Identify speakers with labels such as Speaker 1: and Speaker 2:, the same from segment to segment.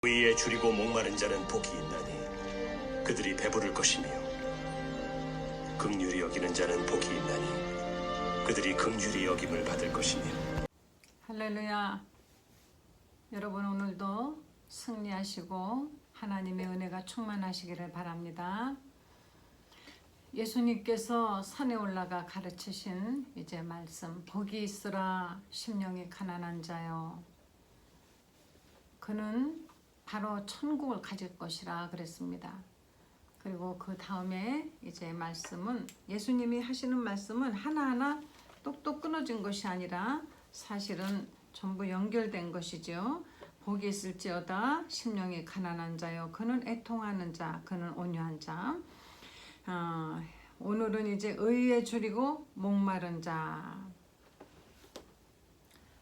Speaker 1: 의에 줄이고 목마른 자는 복이 있나니 그들이 배부를 것이며 긍휼히 여기는 자는 복이 있나니 그들이 긍휼히 여김을 받을 것이니.
Speaker 2: 할렐루야. 여러분 오늘도 승리하시고 하나님의 은혜가 충만하시기를 바랍니다. 예수님께서 산에 올라가 가르치신 이제 말씀, 복이 있으라 심령이 가난한 자요 그는 바로 천국을 가질 것이라 그랬습니다. 그리고 그 다음에 이제 말씀은, 예수님이 하시는 말씀은 하나하나 똑똑 끊어진 것이 아니라 사실은 전부 연결된 것이죠. 복이 있을지어다 심령이 가난한 자요 그는 애통하는 자, 그는 온유한 자. 오늘은 이제 의에 줄이고 목마른 자.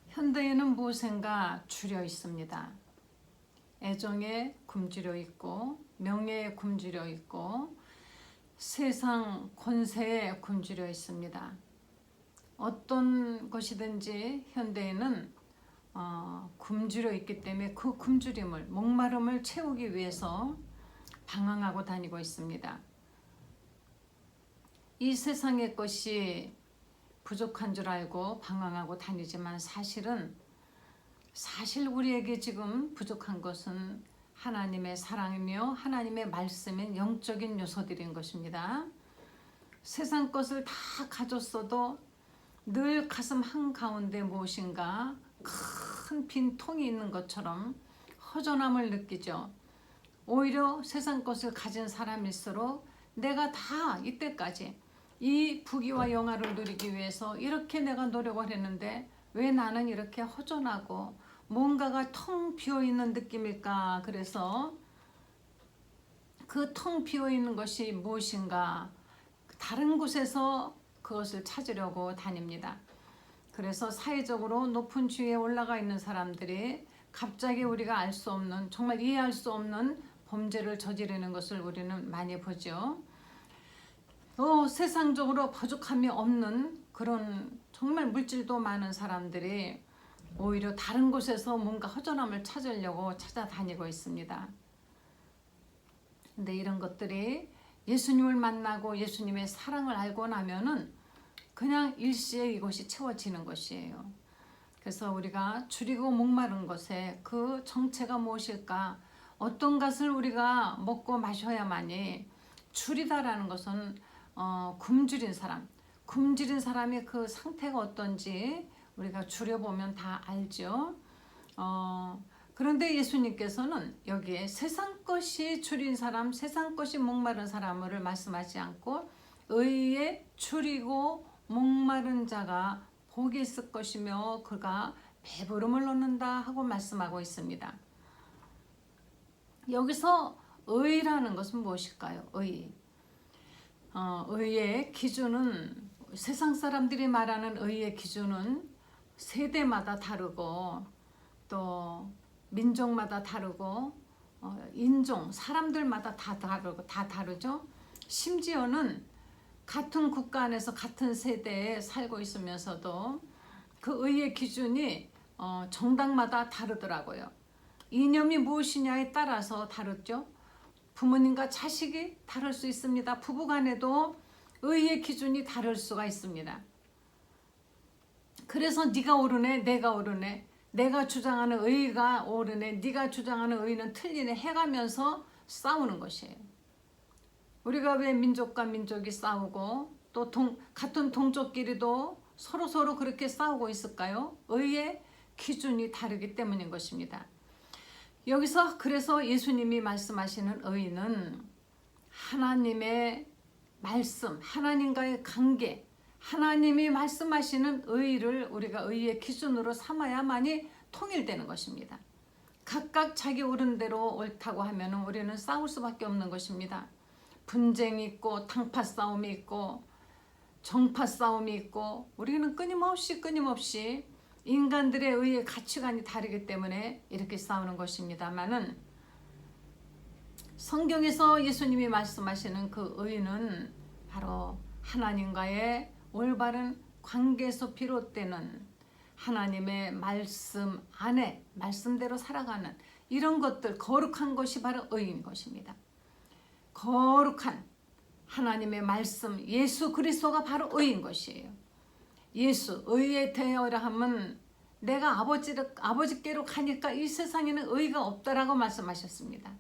Speaker 2: 현대에는 무엇인가 줄여 있습니다. 애정에 굶주려 있고 명예에 굶주려 있고 세상 권세에 굶주려 있습니다. 어떤 것이든지 현대에는 굶주려 있기 때문에 그 굶주림을, 목마름을 채우기 위해서 방황하고 다니고 있습니다. 이 세상의 것이 부족한 줄 알고 방황하고 다니지만 사실 우리에게 지금 부족한 것은 하나님의 사랑이며 하나님의 말씀인 영적인 요소들인 것입니다. 세상 것을 다 가졌어도 늘 가슴 한가운데 무엇인가 큰 빈 통이 있는 것처럼 허전함을 느끼죠. 오히려 세상 것을 가진 사람일수록 내가 다 이때까지 이 부귀와 영화를 누리기 위해서 이렇게 내가 노력을 했는데 왜 나는 이렇게 허전하고 뭔가가 텅 비어있는 느낌일까. 그래서 그 텅 비어있는 것이 무엇인가 다른 곳에서 그것을 찾으려고 다닙니다. 그래서 사회적으로 높은 지위에 올라가 있는 사람들이 갑자기 우리가 알 수 없는, 정말 이해할 수 없는 범죄를 저지르는 것을 우리는 많이 보죠. 세상적으로 부족함이 없는 그런 정말 물질도 많은 사람들이 오히려 다른 곳에서 뭔가 허전함을 찾으려고 찾아다니고 있습니다. 근데 이런 것들이 예수님을 만나고 예수님의 사랑을 알고 나면은 그냥 일시에 이것이 채워지는 것이에요. 그래서 우리가 줄이고 목마른 것에 그 정체가 무엇일까? 어떤 것을 우리가 먹고 마셔야만이, 줄이다라는 것은 굶주린 사람이 그 상태가 어떤지 우리가 줄여보면 다 알죠. 그런데 예수님께서는 여기에 세상 것이 줄인 사람, 세상 것이 목마른 사람을 말씀하지 않고 의에 줄이고 목마른 자가 복이 있을 것이며 그가 배부름을 얻는다 하고 말씀하고 있습니다. 여기서 의라는 것은 무엇일까요? 의의 기준은, 세상 사람들이 말하는 의의 기준은 세대마다 다르고 또 민족마다 다르고 인종, 사람들마다 다 다르죠. 심지어는 같은 국가 안에서 같은 세대에 살고 있으면서도 그 의의 기준이 정당마다 다르더라고요. 이념이 무엇이냐에 따라서 다르죠. 부모님과 자식이 다를 수 있습니다. 부부간에도 의의 기준이 다를 수가 있습니다. 그래서 네가 옳으네, 내가 옳으네, 내가 주장하는 의가 옳으네, 네가 주장하는 의는 틀리네 해가면서 싸우는 것이에요. 우리가 왜 민족과 민족이 싸우고 또 같은 동족끼리도 서로 그렇게 싸우고 있을까요? 의의 기준이 다르기 때문인 것입니다. 여기서 그래서 예수님이 말씀하시는 의는 하나님의 말씀, 하나님과의 관계, 하나님이 말씀하시는 의를 우리가 의의 기준으로 삼아야만이 통일되는 것입니다. 각각 자기 옳은 대로 옳다고 하면 우리는 싸울 수밖에 없는 것입니다. 분쟁이 있고 당파 싸움이 있고 정파 싸움이 있고 우리는 끊임없이 인간들의 의의 가치관이 다르기 때문에 이렇게 싸우는 것입니다만은, 성경에서 예수님이 말씀하시는 그 의는 바로 하나님과의 올바른 관계에서 비롯되는, 하나님의 말씀 안에 말씀대로 살아가는 이런 것들, 거룩한 것이 바로 의인 것입니다. 거룩한 하나님의 말씀 예수 그리스도가 바로 의인 것이에요. 예수 의에 대하여 하면 내가 아버지께로 가니까 이 세상에는 의가 없다라고 말씀하셨습니다.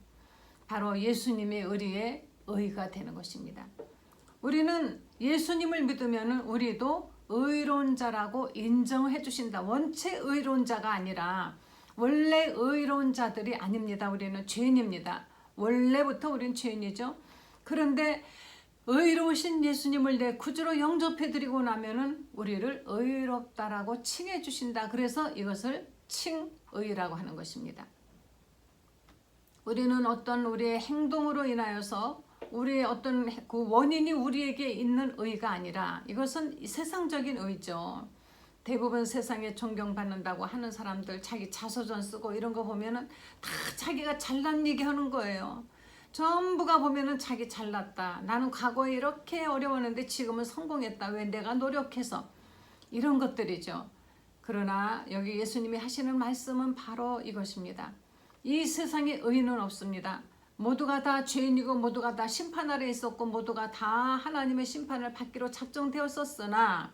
Speaker 2: 바로 예수님의 의리에 의가 되는 것입니다. 우리는 예수님을 믿으면 우리도 의로운 자라고 인정해 주신다. 원체 의로운 자가 아니라 원래 의로운 자들이 아닙니다. 우리는 죄인입니다. 원래부터 우리는 죄인이죠. 그런데 의로우신 예수님을 내 구주로 영접해 드리고 나면은 우리를 의롭다라고 칭해 주신다. 그래서 이것을 칭의라고 하는 것입니다. 우리는 어떤 우리의 행동으로 인하여서 우리의 어떤 그 원인이 우리에게 있는 의가 아니라 이것은 세상적인 의죠. 대부분 세상에 존경받는다고 하는 사람들 자기 자서전 쓰고 이런 거 보면은 다 자기가 잘난 얘기 하는 거예요. 전부가 보면은 자기 잘났다. 나는 과거에 이렇게 어려웠는데 지금은 성공했다. 왜 내가 노력해서 이런 것들이죠. 그러나 여기 예수님이 하시는 말씀은 바로 이것입니다. 이 세상에 의인은 없습니다. 모두가 다 죄인이고 모두가 다 심판 아래 있었고 모두가 다 하나님의 심판을 받기로 작정되었었으나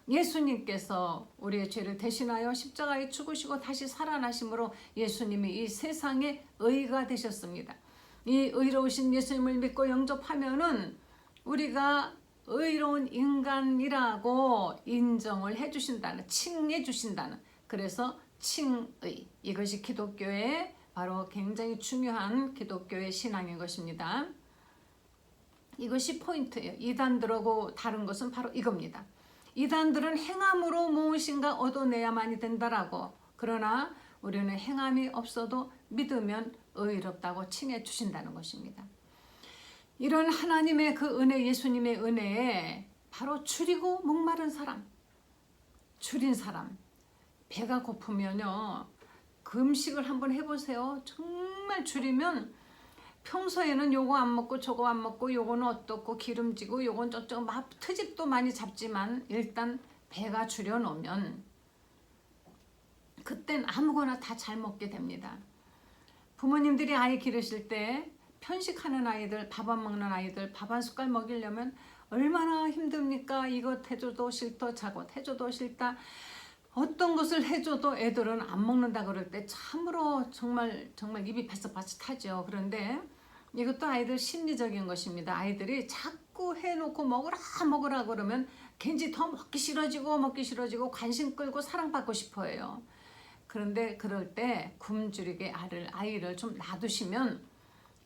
Speaker 2: 예수님께서 우리의 죄를 대신하여 십자가에 죽으시고 다시 살아나심으로 예수님이 이 세상의 의가 되셨습니다. 이 의로우신 예수님을 믿고 영접하면은 우리가 의로운 인간이라고 인정을 해주신다는, 칭해 주신다는, 그래서 칭의, 이것이 기독교의 바로 굉장히 중요한 기독교의 신앙인 것입니다. 이것이 포인트예요. 이단들하고 다른 것은 바로 이겁니다. 이단들은 행함으로 무엇인가 얻어내야만이 된다라고, 그러나 우리는 행함이 없어도 믿으면 의롭다고 칭해 주신다는 것입니다. 이런 하나님의 그 은혜, 예수님의 은혜에 바로 줄이고 목마른 사람, 줄인 사람, 배가 고프면요 그 음식을 한번 해보세요. 정말 줄이면 평소에는 요거 안 먹고 저거 안 먹고 요거는 어떻고 기름지고 요건 저쪽 막 트집도 많이 잡지만 일단 배가 줄여 놓으면 그땐 아무거나 다 잘 먹게 됩니다. 부모님들이 아이 기르실 때 편식하는 아이들, 밥 안 먹는 아이들 밥 한 숟갈 먹이려면 얼마나 힘듭니까? 이것 해줘도 싫다, 저것 해줘도 싫다. 어떤 것을 해줘도 애들은 안 먹는다 그럴 때 참으로 정말 입이 바싹바싹하죠. 그런데 이것도 아이들 심리적인 것입니다. 아이들이 자꾸 해놓고 먹으라 그러면 괜히 더 먹기 싫어지고 관심 끌고 사랑받고 싶어해요. 그런데 그럴 때 굶주리게 아이를 좀 놔두시면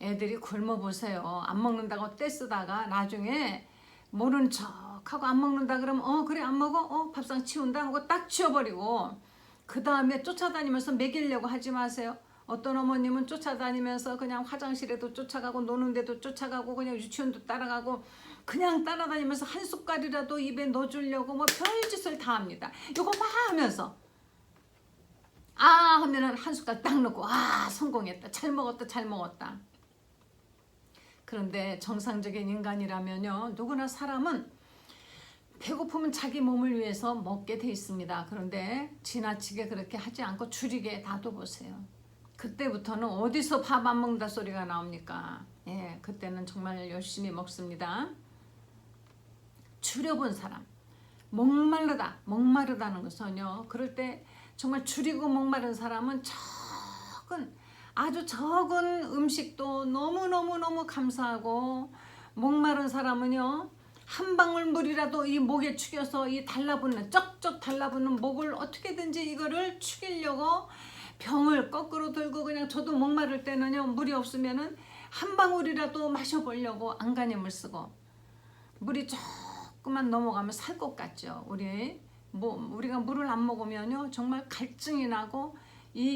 Speaker 2: 애들이 굶어보세요. 안 먹는다고 떼쓰다가 나중에 모른 척하고 안 먹는다 그러면 그래 안 먹어? 밥상 치운다 하고 딱 치워버리고 그 다음에 쫓아다니면서 먹이려고 하지 마세요. 어떤 어머님은 쫓아다니면서 그냥 화장실에도 쫓아가고 노는데도 쫓아가고 그냥 유치원도 따라가고 그냥 따라다니면서 한 숟갈이라도 입에 넣어주려고 뭐 별짓을 다 합니다. 요거 막 하면서 하면은 한 숟갈 딱 넣고 성공했다, 잘 먹었다. 그런데 정상적인 인간이라면요 누구나 사람은 배고프면 자기 몸을 위해서 먹게 돼 있습니다. 그런데 지나치게 그렇게 하지 않고 줄이게 놔둬보세요. 그때부터는 어디서 밥 안 먹는다 소리가 나옵니까? 예, 그때는 정말 열심히 먹습니다. 줄여본 사람, 목마르다는 것은요 그럴 때 정말 줄이고 목마른 사람은 아주 적은 음식도 너무너무 감사하고, 목마른 사람은요 한 방울 물이라도 이 목에 축여서 이 쩍쩍 달라붙는 목을 어떻게든지 이거를 축이려고 병을 거꾸로 들고, 그냥 저도 목마를 때는요 물이 없으면은 한 방울이라도 마셔보려고 안간힘을 쓰고, 물이 조금만 넘어가면 살 것 같죠. 우리가 물을 안 먹으면요 정말 갈증이 나고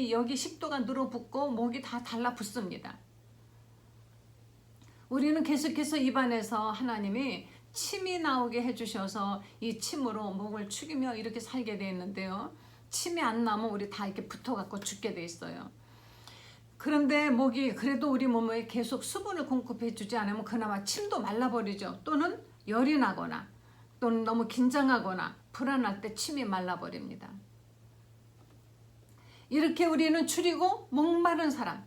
Speaker 2: 여기 식도가 늘어붙고 목이 다 달라붙습니다. 우리는 계속해서 입안에서 하나님이 침이 나오게 해주셔서 이 침으로 목을 축이며 이렇게 살게 돼 있는데요. 침이 안 나면 우리 다 이렇게 붙어갖고 죽게 돼 있어요. 그런데 목이 그래도 우리 몸에 계속 수분을 공급해 주지 않으면 그나마 침도 말라버리죠. 또는 열이 나거나 또는 너무 긴장하거나 불안할 때 침이 말라버립니다. 이렇게 우리는 줄이고 목마른 사람,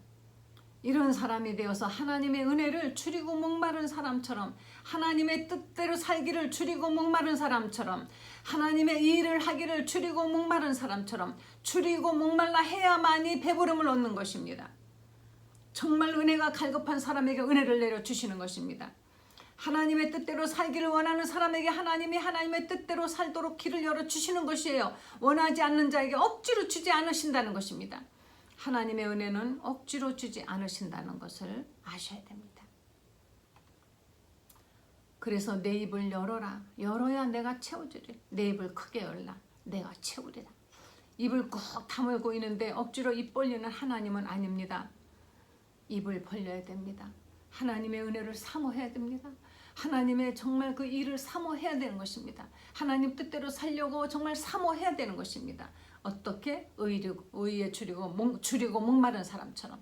Speaker 2: 이런 사람이 되어서 하나님의 은혜를 줄이고 목마른 사람처럼, 하나님의 뜻대로 살기를 줄이고 목마른 사람처럼, 하나님의 일을 하기를 줄이고 목마른 사람처럼 줄이고 목말라 해야만이 배부름을 얻는 것입니다. 정말 은혜가 갈급한 사람에게 은혜를 내려주시는 것입니다. 하나님의 뜻대로 살기를 원하는 사람에게 하나님이 하나님의 뜻대로 살도록 길을 열어주시는 것이에요. 원하지 않는 자에게 억지로 주지 않으신다는 것입니다. 하나님의 은혜는 억지로 주지 않으신다는 것을 아셔야 됩니다. 그래서 내 입을 열어라. 열어야 내가 채워주리. 내 입을 크게 열라. 내가 채우리라. 입을 꼭 다물고 있는데 억지로 입 벌리는 하나님은 아닙니다. 입을 벌려야 됩니다. 하나님의 은혜를 사모해야 됩니다. 하나님의 정말 그 일을 사모해야 되는 것입니다. 하나님 뜻대로 살려고 정말 사모해야 되는 것입니다. 어떻게? 의에 줄이고 목마른 사람처럼,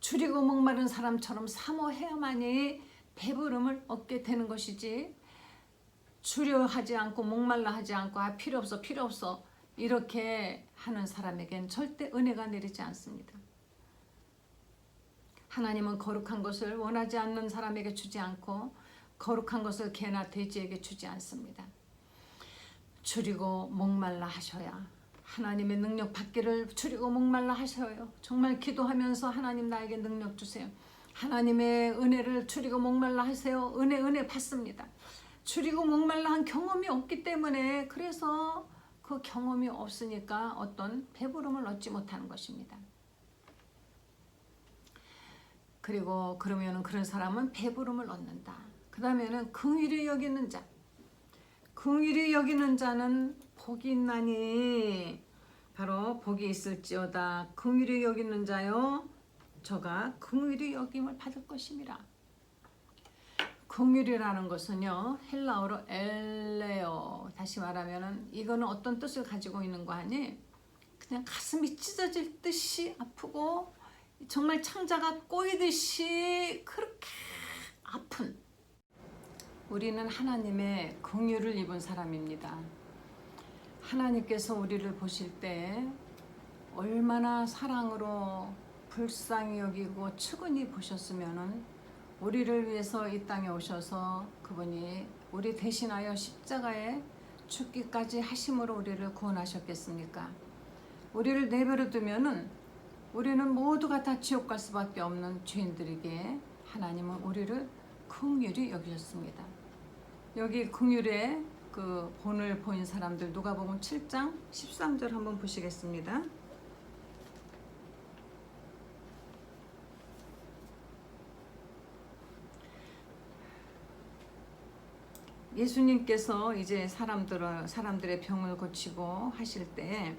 Speaker 2: 줄이고 목마른 사람처럼 사모해야만이 배부름을 얻게 되는 것이지, 줄여 하지 않고 목말라 하지 않고 필요 없어 이렇게 하는 사람에겐 절대 은혜가 내리지 않습니다. 하나님은 거룩한 것을 원하지 않는 사람에게 주지 않고 거룩한 것을 개나 돼지에게 주지 않습니다. 줄이고 목말라 하셔야 하나님의 능력 받기를 줄이고 목말라 하셔요. 정말 기도하면서 하나님 나에게 능력 주세요. 하나님의 은혜를 줄이고 목말라 하세요. 은혜 받습니다. 줄이고 목말라 한 경험이 없기 때문에, 그래서 그 경험이 없으니까 어떤 배부름을 얻지 못하는 것입니다. 그리고 그러면은 그런 사람은 배부름을 얻는다. 그 다음에는 긍휼히 여기는 자. 긍휼히 여기는 자는 복이 있나니, 바로 복이 있을지어다. 긍휼히 여기는 자요, 저가 긍휼히 여김을 받을 것임이라. 긍휼이라는 것은요, 헬라어로 엘레오. 다시 말하면은 이거는 어떤 뜻을 가지고 있는 거 아니? 그냥 가슴이 찢어질 듯이 아프고 정말 창자가 꼬이듯이 그렇게 아픈, 우리는 하나님의 긍휼을 입은 사람입니다. 하나님께서 우리를 보실 때 얼마나 사랑으로 불쌍히 여기고 측은히 보셨으면은 우리를 위해서 이 땅에 오셔서 그분이 우리 대신하여 십자가에 죽기까지 하심으로 우리를 구원하셨겠습니까? 우리를 내버려 두면은 우리는 모두가 다 지옥 갈 수밖에 없는 죄인들에게 하나님은 우리를 긍휼히 여기셨습니다. 여기 긍휼의 그 본을 보인 사람들, 누가복음 7장 13절 한번 보시겠습니다. 예수님께서 이제 사람들의 병을 고치고 하실 때,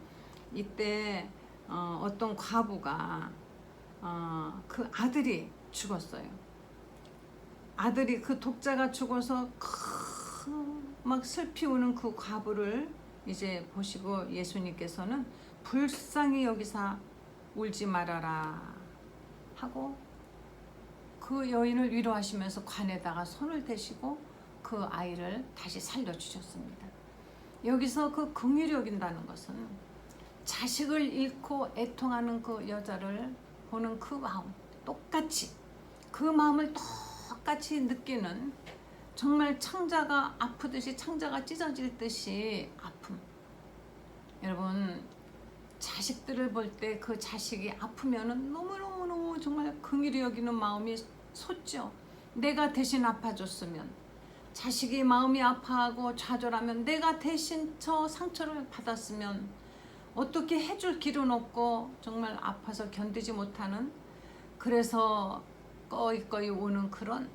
Speaker 2: 이때 어떤 과부가 그 아들이 죽었어요. 아들이, 그 독자가 죽어서 막 슬피 우는 그 과부를 이제 보시고 예수님께서는 불쌍히 여기사 울지 말아라 하고 그 여인을 위로하시면서 관에다가 손을 대시고 그 아이를 다시 살려주셨습니다. 여기서 그 긍휼히 여긴다는 것은 자식을 잃고 애통하는 그 여자를 보는 그 마음, 똑같이 그 마음을 똑같이 느끼는, 정말 창자가 아프듯이, 창자가 찢어질 듯이 아픔. 여러분, 자식들을 볼 때 그 자식이 아프면은 너무너무 정말 긍휼히 여기는 마음이 솟죠. 내가 대신 아파줬으면, 자식이 마음이 아파하고 좌절하면 내가 대신 저 상처를 받았으면, 어떻게 해줄 길은 없고 정말 아파서 견디지 못하는, 그래서 꺼이꺼이 우는 그런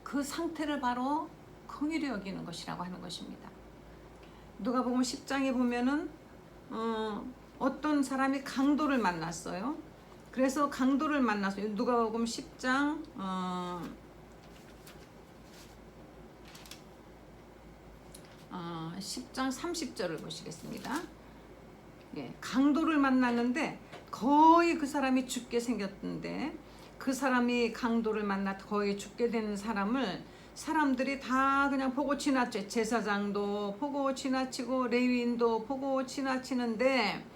Speaker 2: 그 상태를 바로 긍휼히 여기는 것이라고 하는 것입니다. 누가복음 10장에 보면은 어떤 사람이 강도를 만났어요. 그래서 강도를 만났어요. 누가복음 10장 10장 30절을 보시겠습니다. 예, 강도를 만났는데 거의 그 사람이 죽게 생겼는데, 그 사람이 강도를 만나 거의 죽게 된 사람을 사람들이 다 그냥 보고 지나쳐. 제사장도 보고 지나치고 레위인도 보고 지나치는데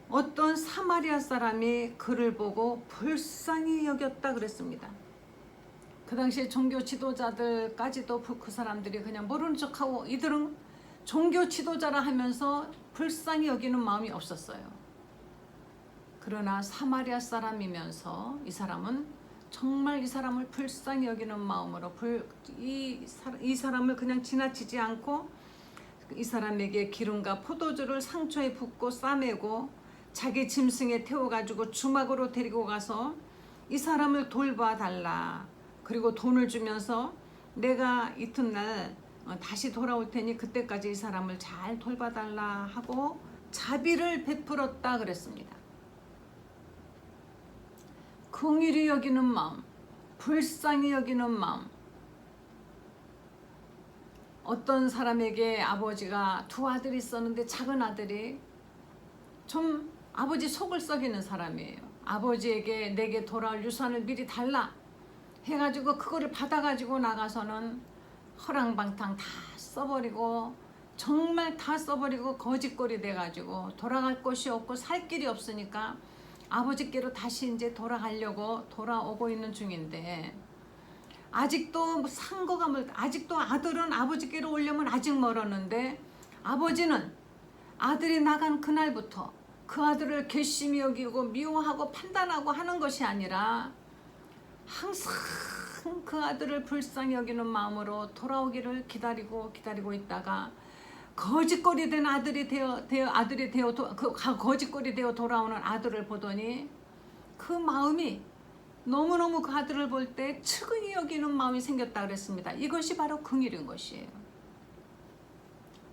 Speaker 2: 어떤 사마리아 사람이 그를 보고 불쌍히 여겼다 그랬습니다. 그 당시에 종교 지도자들까지도 그 사람들이 그냥 모르는 척하고 이들은 종교 지도자라 하면서 불쌍히 여기는 마음이 없었어요. 그러나 사마리아 사람이면서 이 사람은 정말 이 사람을 불쌍히 여기는 마음으로 이 사람을 그냥 지나치지 않고 이 사람에게 기름과 포도주를 상처에 붓고 싸매고 자기 짐승에 태워가지고 주막으로 데리고 가서 이 사람을 돌봐달라. 그리고 돈을 주면서 내가 이튿날 다시 돌아올 테니 그때까지 이 사람을 잘 돌봐달라 하고 자비를 베풀었다 그랬습니다. 긍휼히 여기는 마음, 불쌍히 여기는 마음. 어떤 사람에게 아버지가 두 아들이 있었는데 작은 아들이 좀 아버지 속을 썩이는 사람이에요. 아버지에게 내게 돌아올 유산을 미리 달라 해가지고 그거를 받아가지고 나가서는 허랑방탕 다 써버리고 정말 다 써버리고 거짓골이 돼가지고 돌아갈 곳이 없고 살 길이 없으니까 아버지께로 다시 이제 돌아가려고 돌아오고 있는 중인데 아직도 상고가 아직도 아들은 아버지께로 오려면 아직 멀었는데 아버지는 아들이 나간 그날부터 그 아들을 괘씸히 여기고 미워하고 판단하고 하는 것이 아니라 항상 그 아들을 불쌍히 여기는 마음으로 돌아오기를 기다리고 있다가 거짓골이 된 거짓골이 되어 돌아오는 아들을 보더니 그 마음이 너무너무 그 아들을 볼 때 측은히 여기는 마음이 생겼다 그랬습니다. 이것이 바로 긍휼인 것이에요.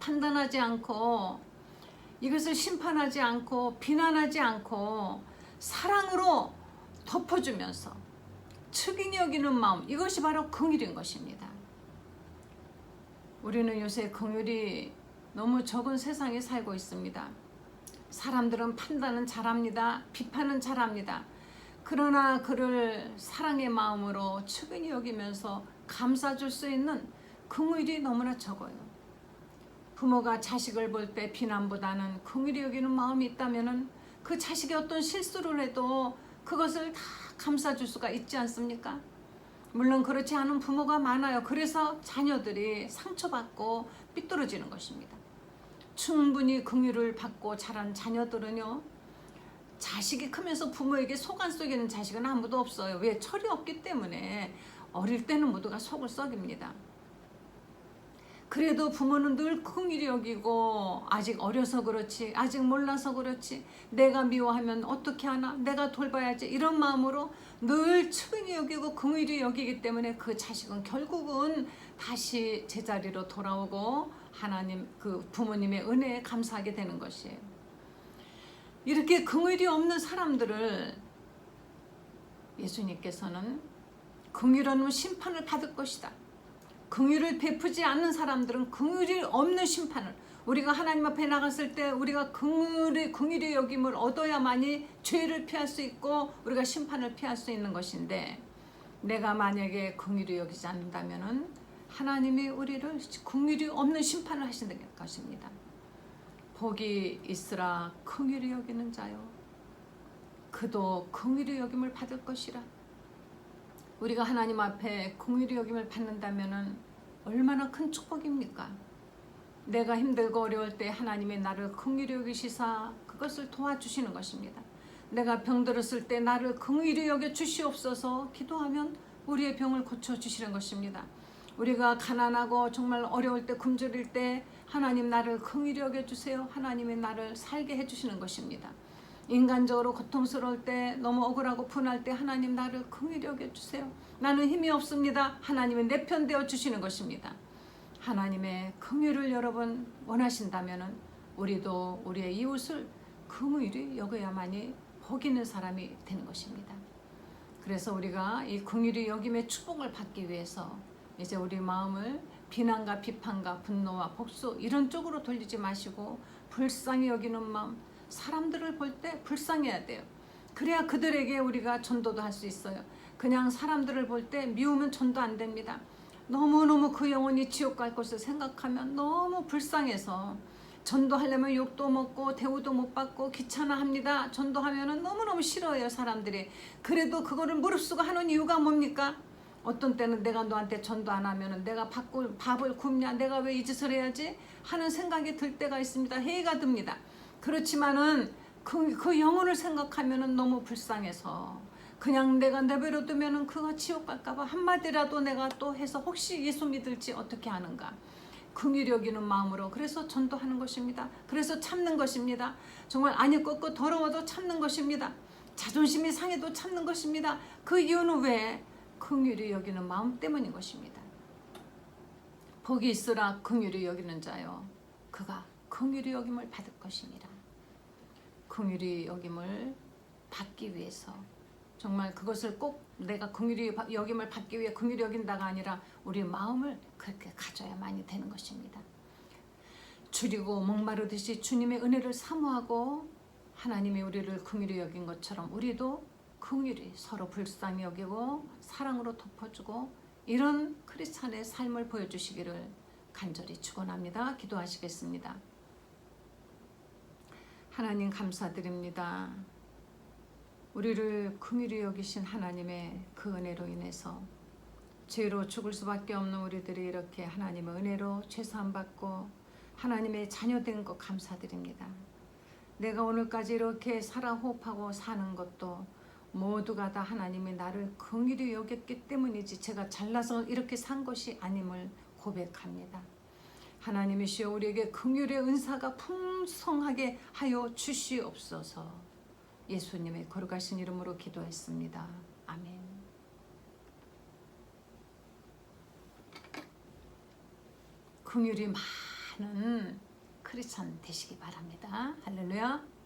Speaker 2: 판단하지 않고 이것을 심판하지 않고 비난하지 않고 사랑으로 덮어주면서 측은히 여기는 마음, 이것이 바로 긍휼인 것입니다. 우리는 요새 긍휼이 너무 적은 세상에 살고 있습니다. 사람들은 판단은 잘합니다. 비판은 잘합니다. 그러나 그를 사랑의 마음으로 측은히 여기면서 감싸줄 수 있는 긍휼이 너무나 적어요. 부모가 자식을 볼 때 비난보다는 긍휼히 여기는 마음이 있다면 그 자식이 어떤 실수를 해도 그것을 다 감싸줄 수가 있지 않습니까? 물론 그렇지 않은 부모가 많아요. 그래서 자녀들이 상처받고 삐뚤어지는 것입니다. 충분히 긍휼을 받고 자란 자녀들은요, 자식이 크면서 부모에게 속 안 썩이는 자식은 아무도 없어요. 왜? 철이 없기 때문에 어릴 때는 모두가 속을 썩입니다. 그래도 부모는 늘 긍휼히 여기고 아직 어려서 그렇지, 아직 몰라서 그렇지, 내가 미워하면 어떻게 하나, 내가 돌봐야지, 이런 마음으로 늘 측은히 여기고 긍휼히 여기기 때문에 그 자식은 결국은 다시 제자리로 돌아오고 하나님, 그 부모님의 은혜에 감사하게 되는 것이에요. 이렇게 긍휼이 없는 사람들을 예수님께서는 긍휼한 심판을 받을 것이다. 긍휼을 베푸지 않는 사람들은 긍휼이 없는 심판을, 우리가 하나님 앞에 나갔을 때 우리가 긍휼의 여김을 얻어야만이 죄를 피할 수 있고 우리가 심판을 피할 수 있는 것인데, 내가 만약에 긍휼히 여기지 않는다면 하나님이 우리를 긍휼이 없는 심판을 하시는 것입니다. 복이 있으라 긍휼히 여기는 자요, 그도 긍휼히 여김을 받을 것이라. 우리가 하나님 앞에 긍휼히 여김을 받는다면 얼마나 큰 축복입니까? 내가 힘들고 어려울 때 하나님이 나를 긍휼히 여기시사 그것을 도와주시는 것입니다. 내가 병들었을 때 나를 긍휼히 여겨 주시옵소서 기도하면 우리의 병을 고쳐주시는 것입니다. 우리가 가난하고 정말 어려울 때, 굶주릴 때 하나님 나를 긍휼히 여겨주세요. 하나님이 나를 살게 해주시는 것입니다. 인간적으로 고통스러울 때, 너무 억울하고 분할 때 하나님 나를 긍휼히 여겨주세요. 나는 힘이 없습니다. 하나님이 내 편 되어 주시는 것입니다. 하나님의 긍휼을 여러분 원하신다면 우리도 우리의 이웃을 긍휼히 여겨야만이 복 있는 사람이 되는 것입니다. 그래서 우리가 이 긍휼히 여김의 축복을 받기 위해서 이제 우리 마음을 비난과 비판과 분노와 복수 이런 쪽으로 돌리지 마시고 불쌍히 여기는 마음, 사람들을 볼 때 불쌍해야 돼요. 그래야 그들에게 우리가 전도도 할 수 있어요. 그냥 사람들을 볼 때 미우면 전도 안 됩니다. 너무너무 그 영혼이 지옥 갈 것을 생각하면 너무 불쌍해서 전도하려면 욕도 먹고 대우도 못 받고 귀찮아합니다. 전도하면은 너무너무 싫어해요, 사람들이. 그래도 그거를 무릅쓰고 하는 이유가 뭡니까? 어떤 때는 내가 너한테 전도 안 하면은 내가 밥을 굶냐, 내가 왜 이 짓을 해야지 하는 생각이 들 때가 있습니다. 해가 듭니다. 그렇지만은 그 영혼을 생각하면은 너무 불쌍해서 그냥 내가 내버려 두면은 그가 지옥 갈까봐 한마디라도 내가 또 해서 혹시 예수 믿을지 어떻게 하는가. 긍휼히 여기는 마음으로 그래서 전도하는 것입니다. 그래서 참는 것입니다. 정말 안이 꺾고 더러워도 참는 것입니다. 자존심이 상해도 참는 것입니다. 그 이유는 왜? 긍휼히 여기는 마음 때문인 것입니다. 복이 있으라 긍휼히 여기는 자요, 그가 긍휼히 여김을 받을 것이니라. 긍휼히 여김을 받기 위해서 정말 그것을 꼭 내가 긍휼히 여김을 받기 위해 긍휼히 여긴다가 아니라 우리 마음을 그렇게 가져야만이 되는 것입니다. 줄이고 목마르듯이 주님의 은혜를 사모하고 하나님이 우리를 긍휼히 여긴 것처럼 우리도 긍휼히 서로 불쌍히 여기고 사랑으로 덮어주고 이런 크리스찬의 삶을 보여주시기를 간절히 축원합니다. 기도하시겠습니다. 하나님 감사드립니다. 우리를 긍휼히 여기신 하나님의 그 은혜로 인해서 죄로 죽을 수밖에 없는 우리들이 이렇게 하나님의 은혜로 죄사함 받고 하나님의 자녀된 것 감사드립니다. 내가 오늘까지 이렇게 살아 호흡하고 사는 것도 모두가 다 하나님이 나를 긍휼히 여겼기 때문이지 제가 잘나서 이렇게 산 것이 아님을 고백합니다. 하나님이시여 우리에게 긍휼의 은사가 풍성하게 하여 주시옵소서. 예수님의 거룩하신 이름으로 기도했습니다. 아멘. 긍휼이 많은 크리스찬 되시기 바랍니다. 할렐루야.